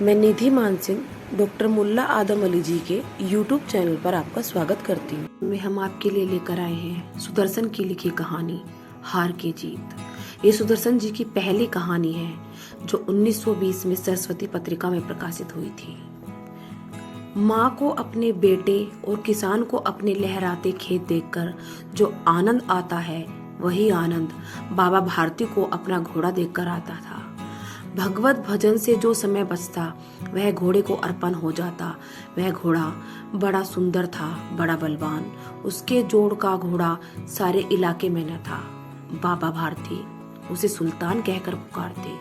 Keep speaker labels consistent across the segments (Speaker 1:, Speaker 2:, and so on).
Speaker 1: मैं निधि मान सिंह डॉक्टर मुल्ला आदम अली जी के यूट्यूब चैनल पर आपका स्वागत करती हूँ। में हम आपके लिए लेकर आए हैं सुदर्शन की लिखी कहानी हार की जीत। ये सुदर्शन जी की पहली कहानी है जो 1920 में सरस्वती पत्रिका में प्रकाशित हुई थी। माँ को अपने बेटे और किसान को अपने लहराते खेत देखकर जो आनंद आता है, वही आनंद बाबा भारती को अपना घोड़ा देखकर आता था। भगवत भजन से जो समय बचता वह घोड़े को अर्पण हो जाता। वह घोड़ा बड़ा सुंदर था, बड़ा बलवान। उसके जोड़ का घोड़ा सारे इलाके में न था। बाबा भारती उसे सुल्तान कहकर पुकारते,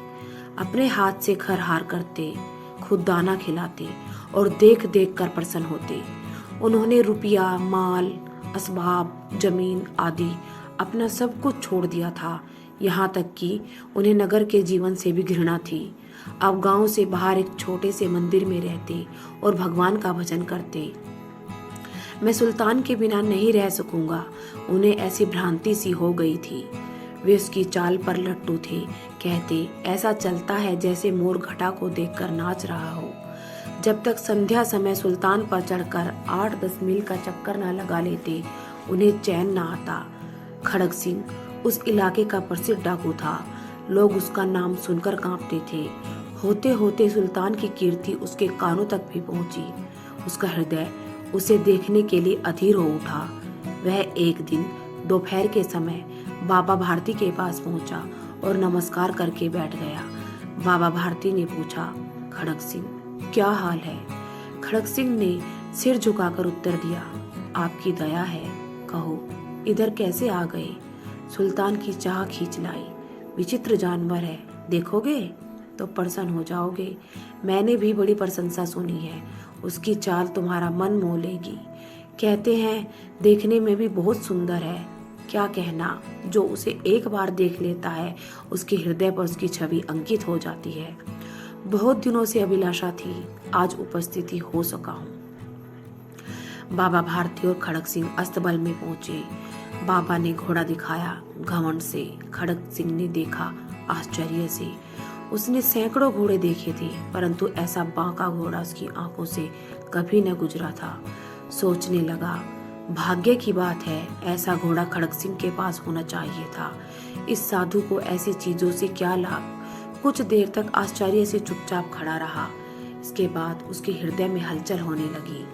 Speaker 1: अपने हाथ से खरहार करते, खुद दाना खिलाते और देख देख कर प्रसन्न होते। उन्होंने रुपया, माल, असबाब, जमीन आदि अपना सब कुछ छोड़ दिया था। यहाँ तक कि उन्हें नगर के जीवन से भी घृणा थी। अब गांव से बाहर एक छोटे से मंदिर में रहते और भगवान का भजन करते। मैं सुल्तान के बिना नहीं रह सकूंगा, उन्हें ऐसी भ्रांति सी हो गई थी। वे उसकी चाल पर लट्टू थे। कहते, ऐसा चलता है जैसे मोर घटा को देखकर नाच रहा हो। जब तक संध्या समय सुल्तान पर चढ़कर 8-10 मील का चक्कर न लगा लेते, उन्हें चैन न आता। खड़ग सिंह उस इलाके का प्रसिद्ध डाकू था। लोग उसका नाम सुनकर कांपते थे। होते होते सुल्तान की कीर्ति उसके कानों तक भी पहुंची। उसका हृदय उसे देखने के लिए अधीर हो उठा। वह एक दिन दोपहर के समय बाबा भारती के पास पहुंचा और नमस्कार करके बैठ गया। बाबा भारती ने पूछा, खड़ग सिंह, क्या हाल है? खड़ग सिंह ने सिर झुकाकर उत्तर दिया, आपकी दया है, कहो इधर कैसे आ गए? सुल्तान की चाह खींच लाई। विचित्र जानवर है, देखोगे तो प्रसन्न हो जाओगे। मैंने भी बड़ी प्रशंसा सुनी है। उसकी चाल तुम्हारा मन मोह लेगी। कहते हैं देखने में भी बहुत सुंदर है। क्या कहना, जो उसे एक बार देख लेता है उसके हृदय पर उसकी छवि अंकित हो जाती है। बहुत दिनों से अभिलाषा थी, आज उपस्थिति हो सका हूँ। बाबा भारती और खड़ग सिंह अस्तबल में पहुंचे। बाबा ने घोड़ा दिखाया घमंड से। खड़ग सिंह ने देखा आश्चर्य से। उसने सैकड़ों घोड़े देखे थे, परंतु ऐसा बांका घोड़ा उसकी आंखों से कभी न गुजरा था। सोचने लगा, भाग्य की बात है, ऐसा घोड़ा खड़ग सिंह के पास होना चाहिए था। इस साधु को ऐसी चीजों से क्या लाभ? कुछ देर तक आश्चर्य से चुपचाप खड़ा रहा। इसके बाद उसके हृदय में हलचल होने लगी।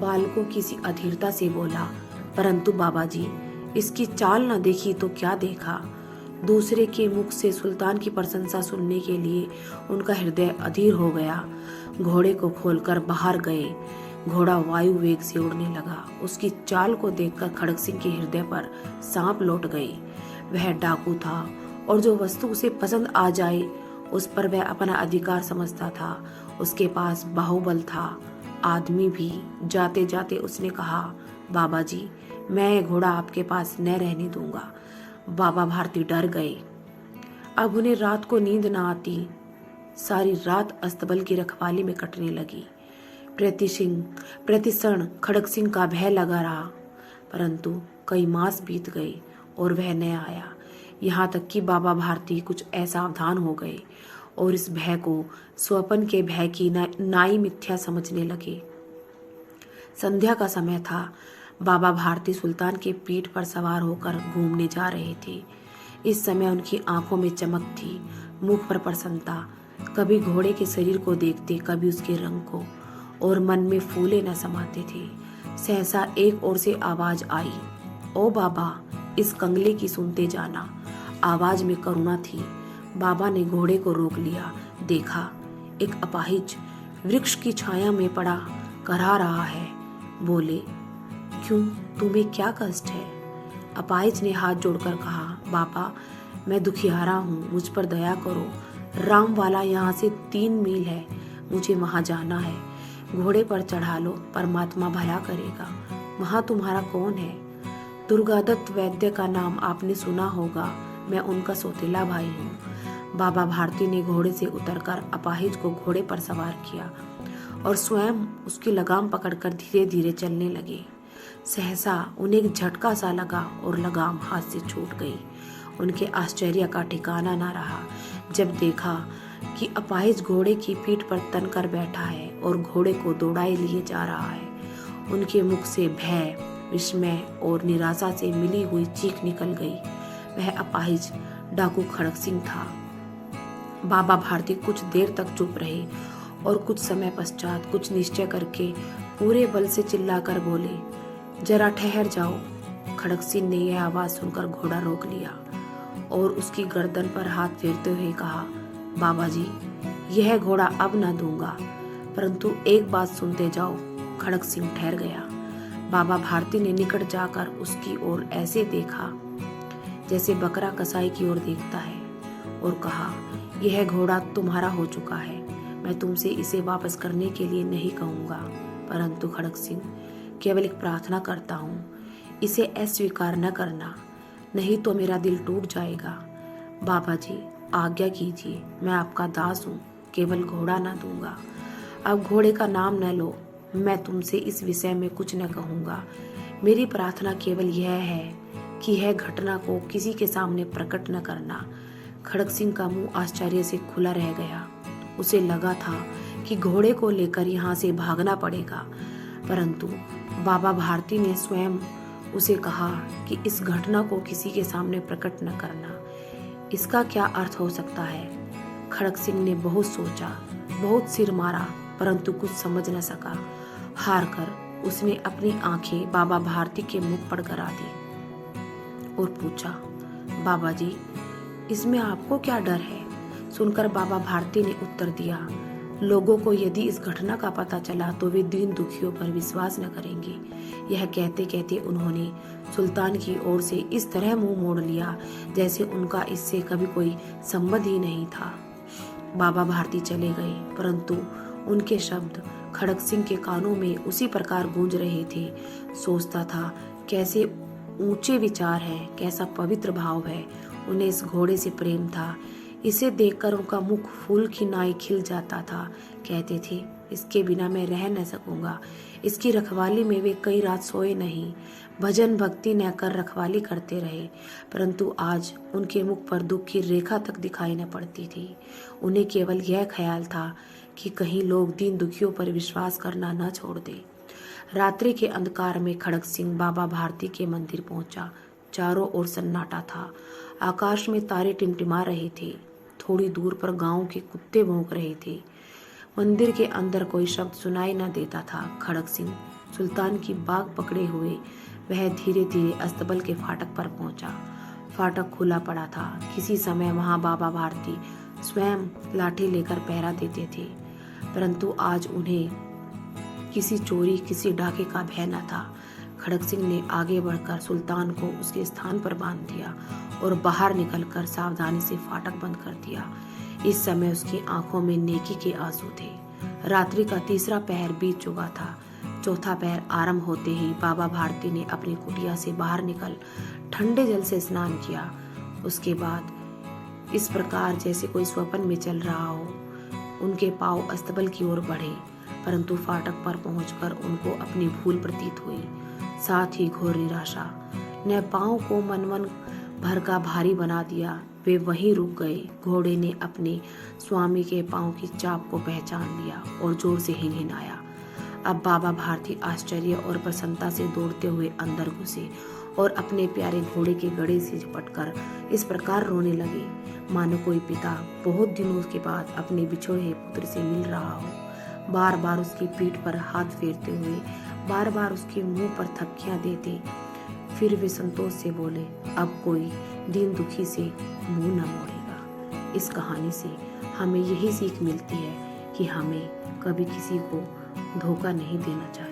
Speaker 1: बालकों किसी अधीरता से बोला, परंतु बाबा जी, इसकी चाल न देखी तो क्या देखा? दूसरे के मुख से सुल्तान की प्रशंसा सुनने के लिए उनका हृदय अधीर हो गया। घोड़े को खोलकर बाहर गए। घोड़ा वायु वेग से उड़ने लगा। उसकी चाल को देखकर खड़ग सिंह के हृदय पर सांप लौट गई। वह डाकू था और जो वस्तु उसे पसंद आ जाए उस पर वह अपना अधिकार समझता था। उसके पास बाहुबल था। आदमी भी जाते जाते उसने कहा, बाबा जी, मैं ये घोड़ा आपके पास न रहने दूंगा। बाबा भारती डर गए। अब उन्हें रात को नींद न आती। सारी रात अस्तबल की रखवाली में कटने लगी। प्रतिक्षण खड़ग सिंह का भय लगा रहा, परंतु कई मास बीत गए और वह न आया। यहाँ तक कि बाबा भारती कुछ असावधान हो गए और इस भय को स्वप्न के भय की नाई मिथ्या समझने लगे। संध्या का समय था। बाबा भारती सुल्तान के पीठ पर सवार होकर घूमने जा रहे थे। इस समय उनकी आंखों में चमक थी, मुख पर प्रसन्नता। कभी घोड़े के शरीर को देखते, कभी उसके रंग को, और मन में फूले न समाते थे। सहसा एक ओर से आवाज आई, ओ बाबा, इस कंगले की सुनते जाना। आवाज में करुणा थी। बाबा ने घोड़े को रोक लिया। देखा एक अपाहिज वृक्ष की छाया में पड़ा करहा रहा है। बोले, क्यों, तुम्हें क्या कष्ट है? अपाहिज ने हाथ जोड़कर कहा, बाबा, मैं दुखियारा हूँ, मुझ पर दया करो। राम वाला यहाँ से 3 मील है, मुझे वहां जाना है। घोड़े पर चढ़ा लो, परमात्मा भला करेगा। वहां तुम्हारा कौन है? दुर्गादत्त वैद्य का नाम आपने सुना होगा, मैं उनका सौतेला भाई हूँ। बाबा भारती ने घोड़े से उतरकर अपाहिज को घोड़े पर सवार किया और स्वयं उसकी लगाम पकड़कर धीरे धीरे चलने लगे। सहसा उन्हें एक झटका सा लगा और लगाम हाथ से छूट गई। उनके आश्चर्य का ठिकाना न रहा जब देखा कि अपाहिज घोड़े की पीठ पर तनकर बैठा है और घोड़े को दौड़ाए लिए जा रहा है। उनके मुख से भय, विस्मय और निराशा से मिली हुई चीख निकल गई। वह अपाहिज डाकू खड़क सिंह था। बाबा भारती कुछ देर तक चुप रहे और कुछ समय पश्चात कुछ निश्चय करके पूरे बल से चिल्लाकर बोले, जरा ठहर जाओ। खड़क सिंह ने यह आवाज सुनकर घोड़ा रोक लिया और उसकी गर्दन पर हाथ फेरते हुए कहा, बाबा जी, यह घोड़ा अब न दूंगा, परंतु एक बात सुनते जाओ। खड़क सिंह ठहर गया। बाबा भारती ने निकट जाकर उसकी ओर ऐसे देखा जैसे बकरा कसाई की ओर देखता है और कहा, यह घोड़ा तुम्हारा हो चुका है। मैं तुमसे इसे वापस करने के लिए नहीं कहूंगा, परंतु खड़क सिंह, केवल एक प्रार्थना करता हूँ, इसे अस्वीकार न करना, नहीं तो मेरा दिल टूट जाएगा। बाबा जी, आज्ञा कीजिए, मैं आपका दास हूँ, केवल घोड़ा न दूंगा। अब घोड़े का नाम न लो, मैं तुमसे इस विषय में कुछ न कहूँगा। मेरी प्रार्थना केवल यह है कि यह घटना को किसी के सामने प्रकट न करना। खड़क सिंह का मुंह आश्चर्य से खुला रह गया। उसे लगा था कि घोड़े को लेकर यहाँ से भागना पड़ेगा, परंतु बाबा भारती ने स्वयं उसे कहा कि इस घटना को किसी के सामने प्रकट न करना। इसका क्या अर्थ हो सकता है? खड़क सिंह ने बहुत सोचा, बहुत सिर मारा, परंतु कुछ समझ न सका। हार कर उसने अपनी आंखें बाबा भारती के मुख पर गड़ा दी और पूछा, बाबा जी, इसमें आपको क्या डर है? सुनकर बाबा भारती ने उत्तर दिया, लोगों को यदि इस घटना का पता चला तो वे दीन दुखियों पर विश्वास न करेंगे। यह कहते कहते उन्होंने सुल्तान की ओर से इस तरह मुंह मोड़ लिया जैसे उनका इससे कभी कोई संबंध ही नहीं था। बाबा भारती चले गए, परंतु उनके शब्द खड़क सिंह के कानों में उसी प्रकार गूंज रहे थे। सोचता था, कैसे ऊंचे विचार हैं, कैसा पवित्र भाव है। उन्हें इस घोड़े से प्रेम था। इसे देखकर उनका मुख फूल की नाई खिल जाता था। कहते थे, इसके बिना मैं रह न सकूंगा। इसकी रखवाली में वे कई रात सोए नहीं, भजन भक्ति न कर रखवाली करते रहे, परंतु आज उनके मुख पर दुख की रेखा तक दिखाई न पड़ती थी। उन्हें केवल यह ख्याल था कि कहीं लोग दीन दुखियों पर विश्वास करना न छोड़ दे। रात्रि के अंधकार में खड़क सिंह बाबा भारती के मंदिर पहुंचा। चारों ओर सन्नाटा था। आकाश में तारे टिमटिमा रहे थे। थोड़ी दूर पर गांव के कुत्ते भौंक रहे थे। मंदिर के अंदर कोई शब्द सुनाई न देता था। खड़क सिंह सुल्तान की बाग पकड़े हुए वह धीरे धीरे अस्तबल के फाटक पर पहुंचा। फाटक खुला पड़ा था। किसी समय वहां बाबा भारती स्वयं लाठी लेकर पहरा देते थे, परंतु आज उन्हें किसी चोरी, किसी डाके का भय न था। खड़क सिंह ने आगे बढ़कर सुल्तान को उसके स्थान पर बांध दिया और बाहर निकलकर सावधानी से फाटक बंद कर दिया। इस समय उसकी आंखों में नेकी के आंसू थे। रात्रि का तीसरा पहर बीत चुका था। चौथा पहर आरंभ होते ही बाबा भारती ने अपनी कुटिया से बाहर निकल ठंडे जल से स्नान किया। उसके बाद इस प्रकार जैसे कोई स्वप्न में चल रहा हो, उनके पांव अस्तबल की ओर बढ़े, परंतु फाटक पर पहुंचकर उनको अपनी भूल प्रतीत हुई, साथ ही घोर निराशा ने पांव को मन भर का भारी बना दिया। वे वहीं रुक गए। घोड़े ने अपने स्वामी के पांव की चाप को पहचान लिया और जोर से हिनहिनाया। अब बाबा भारती आश्चर्य और प्रसन्नता से दौड़ते हुए अंदर घुसे और अपने प्यारे घोड़े के गड़े से झपटकर इस प्रकार रोने लगे, मानो कोई पिता बहुत दिनों के बाद अपने बिछोड़े पुत्र से मिल रहा हो। बार बार उसकी पीठ पर हाथ फेरते हुए, बार बार उसके मुंह पर थपकियां देते, फिर वे संतोष से बोले, अब कोई दीन दुखी से मुंह न मोड़ेगा। इस कहानी से हमें यही सीख मिलती है कि हमें कभी किसी को धोखा नहीं देना चाहिए।